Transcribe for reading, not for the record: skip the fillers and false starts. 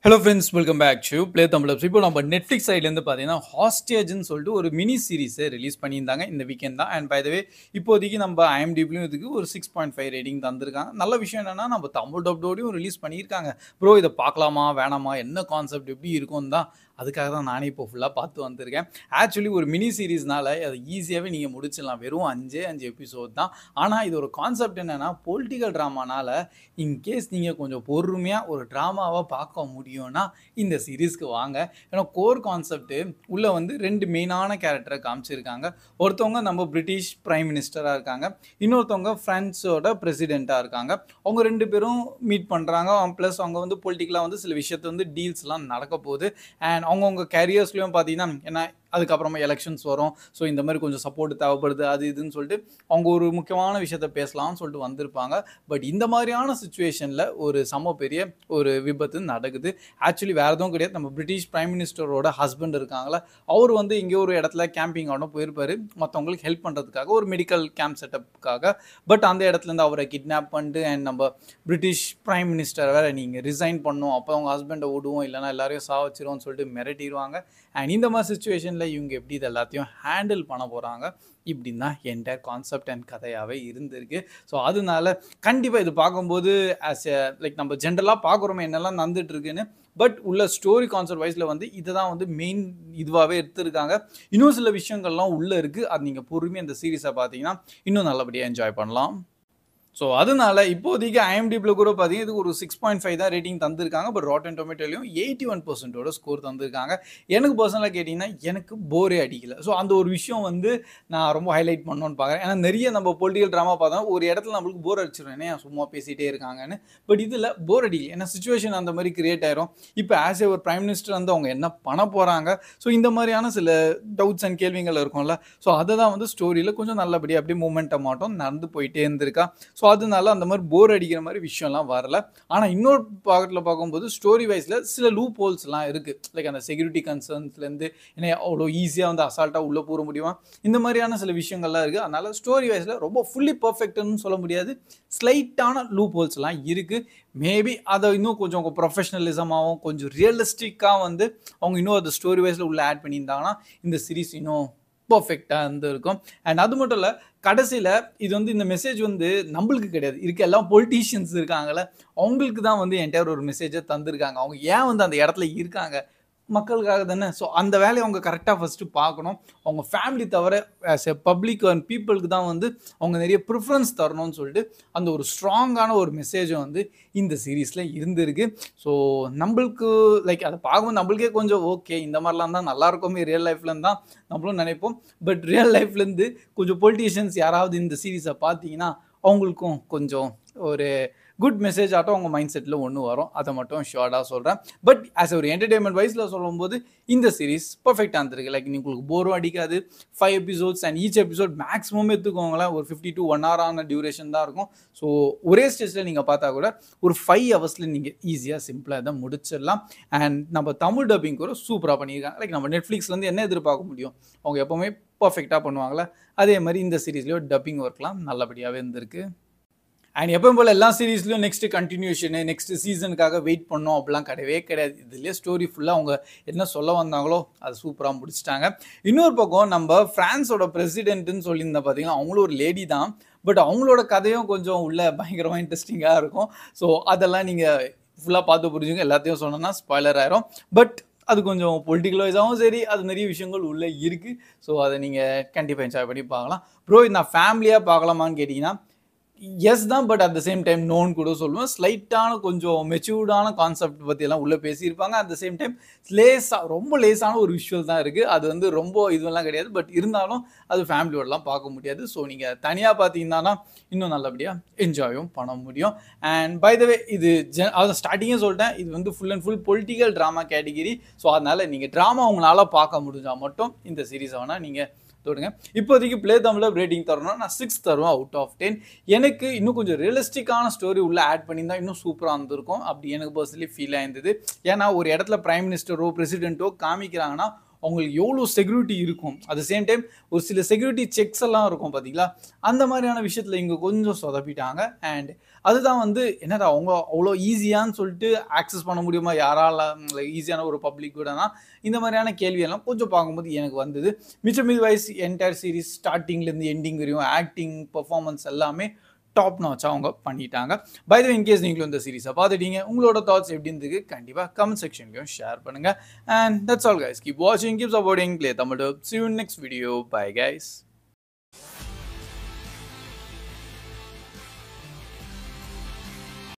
Hello friends, welcome back to play Tamil. இப்போ நம்ம Netflix சைட்லேருந்து பார்த்தீங்கன்னா ஹாஸ்டேஜ்னு சொல்லிட்டு ஒரு மினி சீரிஸை ரிலீஸ் பண்ணியிருந்தாங்க இந்த வீக்கெண்ட் தான். அண்ட் பை த வே இப்போதைக்கு நம்ம ஐஎம்டிபிலையும் இதுக்கு ஒரு 6.5 ரேட்டிங் தந்திருக்காங்க. நல்ல விஷயம் என்னென்னா நம்ம தமிழ் டப்டோடையும் ரிலீஸ் பண்ணியிருக்காங்க. ப்ரோ இதை பார்க்கலாமா வேணாமா, என்ன கான்செப்ட் எப்படி இருக்கும் தான், அதுக்காக தான் நானே இப்போ ஃபுல்லாக பார்த்து வந்திருக்கேன். ஆக்சுவலி ஒரு மினி சீரீஸ்னால அதை ஈஸியாகவே நீங்கள் முடிச்சிடலாம். வெறும் 5 எபிசோட் தான். ஆனால் இது ஒரு கான்செப்ட் என்னென்னா பொலிட்டிக்கல் ட்ராமானால இன்கேஸ் நீங்கள் கொஞ்சம் பொறுமையாக ஒரு ட்ராமாவாக பார்க்க முடியும்னா இந்த சீரீஸ்க்கு வாங்க. ஏன்னா கோர் கான்செப்ட்டு உள்ளே வந்து 2 மெயினான கேரக்டரை காமிச்சிருக்காங்க. ஒருத்தவங்க நம்ம பிரிட்டிஷ் பிரைம் மினிஸ்டராக இருக்காங்க, இன்னொருத்தவங்க ஃப்ரான்ஸோட பிரசிடெண்ட்டாக இருக்காங்க. அவங்க 2 பேரும் மீட் பண்ணுறாங்க. ப்ளஸ் அவங்க வந்து பொலிட்டிக்கலாக வந்து சில விஷயத்தை வந்து டீல்ஸ்லாம் நடக்க போகுது. அண்ட் அவங்கவுங்க கேரியர்ஸ்லையும் பார்த்தீங்கன்னா ஏன்னா அதுக்கப்புறமா எலெக்ஷன்ஸ் வரும். ஸோ இந்த மாதிரி கொஞ்சம் சப்போர்ட் தேவைப்படுது அது இதுன்னு சொல்லிட்டு அவங்க ஒரு முக்கியமான விஷயத்த பேசலாம்னு சொல்லிட்டு வந்திருப்பாங்க. பட் இந்த மாதிரியான சுச்சுவேஷனில் ஒரு பெரிய ஒரு விபத்து நடக்குது. ஆக்சுவலி வேறு எதுவும் கிடையாது. நம்ம பிரிட்டிஷ் பிரைம் மினிஸ்டரோட ஹஸ்பண்ட் இருக்காங்களா, அவர் வந்து இங்கே ஒரு இடத்துல கேம்பிங் ஆனோ போயிருப்பார் மற்றவங்களுக்கு ஹெல்ப் பண்ணுறதுக்காக, ஒரு மெடிக்கல் கேம்ப் செட்டப்புக்காக. பட் அந்த இடத்துலேருந்து அவரை கிட்னாப் பண்ணிட்டு அண்ட் நம்ம பிரிட்டிஷ் பிரைம் மினிஸ்டர் வேறு நீங்கள் ரிசைன் பண்ணணும், அப்போ அவங்க ஹஸ்பண்டை விடுவோம் இல்லைனா எல்லாரையும் சாவச்சிருவோம்னு சொல்லிட்டு மிரட்டிடுவாங்க. அண்ட் இந்த மாதிரி சுச்சுவேஷனில் இவங்க எப்படி இது எல்லாத்தையும் ஹேண்டில் பண்ண போகிறாங்க, இப்படின்னு தான் என்டையர் கான்செப்ட் அண்ட் கதையாகவே இருந்திருக்கு. ஸோ அதனால கண்டிப்பாக இது பார்க்கும்போது ஆஸ் எ லைக் நம்ம ஜென்ரலாக பார்க்குறோமே என்னெல்லாம் நடந்துட்டு இருக்குன்னு, பட் உள்ள ஸ்டோரி கான்செப்ட் வைஸில் வந்து இதை தான் வந்து மெயின் இதுவாகவே எடுத்துருக்காங்க. இன்னும் சில விஷயங்கள்லாம் உள்ளே இருக்குது. அது நீங்கள் பொறுமையாக இந்த சீரீஸை பார்த்தீங்கன்னா இன்னும் நல்லபடியாக என்ஜாய் பண்ணலாம். ஸோ அதனால இப்போதைக்கு ஐஎம்டிபியில் கூட பார்த்தீங்கன்னா இதுக்கு ஒரு 6.5 தான் ரேட்டிங் தந்திருக்காங்க. பட் ராட்டன் டொமேட்டோலையும் 81% ஸ்கோர் தந்திருக்காங்க. எனக்கு பர்சனலாக கேட்டிங்கன்னா எனக்கு போரே அடிக்கல. ஸோ அந்த ஒரு விஷயம் வந்து நான் ரொம்ப ஹைலைட் பண்ணணும்னு பார்க்குறேன். ஏன்னா நிறைய நம்ம பொலிட்டிக்கல் ட்ராமா பார்த்தோம், ஒரு இடத்துல நம்மளுக்கு போர் அடிச்சிடும், ஏன்னா சும்மா பேசிகிட்டே இருக்காங்கன்னு. பட் இதில் போர் அடிக்கல, ஏன்னா சுச்சுவேஷன் அந்த மாதிரி கிரியேட் ஆயிரும். இப்போ ஆஸ் ஏ ஒரு பிரைம் மினிஸ்டர் வந்து அவங்க என்ன பண்ண போகிறாங்க, ஸோ இந்த மாதிரியான சில டவுட்ஸ் அண்ட் கேள்விகள் இருக்கும்ல. ஸோ அதை தான் வந்து ஸ்டோரியில் கொஞ்சம் நல்லபடியாக அப்படியே மூமெண்ட்டை மாட்டோம் நடந்து போயிட்டே இருந்திருக்கா. ஸோ அதனால அந்த மாதிரி போர் அடிக்கிற மாதிரி விஷயம்லாம் வரல. ஆனால் இன்னொரு பாக்கெட்டில் பார்க்கும்போது ஸ்டோரி வைஸில் சில லூப் ஹோல்ஸ்லாம் இருக்குது. லைக் அந்த செக்யூரிட்டி கன்சர்ன்ஸ்லேருந்து ஏன்னா அவ்வளோ ஈஸியாக வந்து அசால்ட்டாக உள்ளே போக முடியுமா, இந்த மாதிரியான சில விஷயங்கள்லாம் இருக்குது. அதனால் ஸ்டோரி வைஸில் ரொம்ப ஃபுல்லி பர்ஃபெக்ட்னு சொல்ல முடியாது, ஸ்லைட்டான லூப் ஹோல்ஸ்லாம் இருக்குது. மேபி அதை இன்னும் கொஞ்சம் ப்ரொஃபஷனலிசமாகவும் கொஞ்சம் ரியலிஸ்டிக்காக வந்து அவங்க இன்னும் அது ஸ்டோரி வைஸில் உள்ளே ஆட் பண்ணியிருந்தாங்கன்னா இந்த சீரீஸ் இன்னும் பர்ஃபெக்டாக இருந்திருக்கும். அண்ட் அது மட்டும் இல்லை, கடைசியில் இது வந்து இந்த மெசேஜ் வந்து நம்மளுக்கு கிடையாது, இருக்க எல்லாம் பொலிட்டீஷியன்ஸ் இருக்காங்களே அவங்களுக்கு தான் வந்து என்டையர் ஒரு மெசேஜை தந்திருக்காங்க. அவங்க ஏன் வந்து அந்த இடத்துல இருக்காங்க, மக்களுக்காக தானே. ஸோ அந்த வேலையை அவங்க கரெக்டாக ஃபஸ்ட்டு பார்க்கணும். அவங்க ஃபேமிலி தவிர ஆஸ் எ பப்ளிக் அண்ட் பீப்புளுக்கு தான் வந்து அவங்க நிறைய ப்ரிஃபரன்ஸ் தரணும்னு சொல்லிட்டு அந்த ஒரு ஸ்ட்ராங்கான ஒரு மெசேஜை வந்து இந்த சீரீஸில் இருந்திருக்கு. ஸோ நம்மளுக்கு லைக் அதை பார்க்கும்போது நம்மளுக்கே கொஞ்சம் ஓகே இந்த மாதிரிலாம் தான் நல்லாயிருக்குமே ரியல் லைஃப்லேருந்து தான் நம்மளும் நினைப்போம். பட் ரியல் லைஃப்லேருந்து கொஞ்சம் பொலிட்டீஷியன்ஸ் யாராவது இந்த சீரீஸை பார்த்தீங்கன்னா அவங்களுக்கும் கொஞ்சம் ஒரு குட் மெசேஜ் ஆட்டும் அவங்க மைண்ட் செட்டில் ஒன்று வரும். அதை மட்டும் ஷுவர்டாக சொல்கிறேன். பட் ஆஸ் ஒரு என்டர்டெயின்மெண்ட் வைஸில் சொல்லும்போது இந்த சீரீஸ் பர்ஃபெக்டாக இருந்திருக்கு. லைக் உங்களுக்கு போரும் அடிக்காது. 5 episodes and each episode maximum எடுத்துக்கோங்களேன் ஒரு 50 to 1 hour டியூரேஷன் தான் இருக்கும். ஸோ ஒரே ஸ்டேஜில் நீங்கள் பார்த்தா கூட ஒரு 5 hours நீங்கள் ஈஸியாக சிம்பிளாக தான் முடிச்சிடலாம். அண்ட் நம்ம தமிழ் டப்பிங் கூட சூப்பராக பண்ணியிருக்காங்க. லைக் நம்ம நெட்ஃப்ளிக்ஸ்லேருந்து என்ன எதிர்பார்க்க முடியும், அவங்க எப்போவுமே பர்ஃபெக்டாக பண்ணுவாங்களே, அதே மாதிரி இந்த சீரீஸ்லேயும் டப்பிங் ஒர்க்லாம் நல்லபடியாகவே இருந்திருக்கு. அண்ட் எப்பவும் போல் எல்லா சீரீஸ்லையும் நெக்ஸ்ட் கண்டினியூஷனு நெக்ஸ்ட் சீசனுக்காக வெயிட் பண்ணோம் அப்படிலாம் கிடையவே கிடையாது. இதுலேயே ஸ்டோரி ஃபுல்லாக அவங்க என்ன சொல்ல வந்தாங்களோ அது சூப்பராக முடிச்சிட்டாங்க. இன்னொரு பக்கம் நம்ம ஃப்ரான்ஸோட பிரசிடென்ட்டுன்னு சொல்லியிருந்தா பார்த்தீங்கன்னா அவங்களும் ஒரு லேடி தான். பட் அவங்களோட கதையும் கொஞ்சம் உள்ள பயங்கரமாக இன்ட்ரெஸ்டிங்காக இருக்கும். ஸோ அதெல்லாம் நீங்கள் ஃபுல்லாக பார்த்து புரிஞ்சுங்க. எல்லாத்தையும் சொன்னோன்னா ஸ்பாய்லர் ஆயிரும். பட் அது கொஞ்சம் பொலிட்டிக்கல் வைஸாகவும் சரி, அது நிறைய விஷயங்கள் உள்ளே இருக்குது. ஸோ அதை நீங்கள் கண்டிப்பாக என்ஜாய் பண்ணி பார்க்கலாம். ப்ரோ இது நான் ஃபேமிலியாக பார்க்கலாமான்னு கேட்டிங்கன்னா எஸ் தான், but at the same time நோன்னு கூட சொல்லுவேன். ஸ்லைட்டான கொஞ்சம் மெச்சூர்டான கான்செப்ட் பற்றியெல்லாம் உள்ளே பேசியிருப்பாங்க. அட் த சேம் டைம் ரொம்ப லேஸான ஒரு விஷுவல் தான் இருக்குது. அது வந்து ரொம்ப இதுவெல்லாம் கிடையாது. பட் இருந்தாலும் அது ஃபேமிலியோடலாம் பார்க்க முடியாது. ஸோ நீங்கள் தனியாக பார்த்தீங்கன்னா இன்னும் நல்லபடியாக என்ஜாயும் பண்ண முடியும். அண்ட் பை த வே இது அதை ஸ்டார்டிங்கே சொல்லிட்டேன், இது வந்து full and full political drama category. So அதனால் நீங்கள் ட்ராமா உங்களால் பார்க்க முடிஞ்சால் மட்டும் இந்த சீரீஸை வேணால் நீங்கள் தொடுங்க. இப்போதைக்கு ப்ளே தமிழில் ரேட்டிங் தரணும்னா நான் 6 தருவேன் அவுட் ஆஃப் 10. எனக்கு இன்னும் கொஞ்சம் ரியலிஸ்டிக்கான ஸ்டோரி உள்ளே ஆட் பண்ணியிருந்தால் இன்னும் சூப்பராக இருந்திருக்கும். அப்படி எனக்கு பர்சனலி ஃபீல் ஆயிருந்தது. ஏன்னா ஒரு இடத்துல பிரைம் மினிஸ்டரோ பிரசிடென்ட்டோ காமிக்கிறாங்கன்னா அவங்களுக்கு எவ்வளோ செக்யூரிட்டி இருக்கும், அட் சேம் டைம் ஒரு சில செக்யூரிட்டி செக்ஸ் எல்லாம் இருக்கும் பார்த்தீங்களா, அந்த மாதிரியான விஷயத்தில் இங்கே கொஞ்சம் சொதப்பிட்டாங்க. அண்ட் அதுதான் வந்து என்னடா அவங்க அவ்வளோ ஈஸியான்னு சொல்லிட்டு ஆக்சஸ் பண்ண முடியுமா யாரால, ஈஸியான ஒரு பப்ளிக் கூடனா, இந்த மாதிரியான கேள்வியெல்லாம் கொஞ்சம் பார்க்கும்போது எனக்கு வந்தது. மிச்சம் மீது வைஸ் என்டையர் சீரிஸ் ஸ்டார்டிங்லேருந்து எண்டிங் வரையும் ஆக்டிங் பர்ஃபார்மன்ஸ் எல்லாமே டாப் நாச்சா அவங்க பண்ணிட்டாங்க. பை த வே, இன்கேஸ் நீங்களும் இந்த சீரிஸை பார்த்துட்டீங்க, உங்களோட தாட்ஸ் எப்படி இருந்தது கண்டிப்பாக கமெண்ட் செக்ஷன்லையும் ஷேர் பண்ணுங்க. And that's all guys, keep வாட்சிங், keep supporting Play Tamil Dub. See you in next video. Bye guys.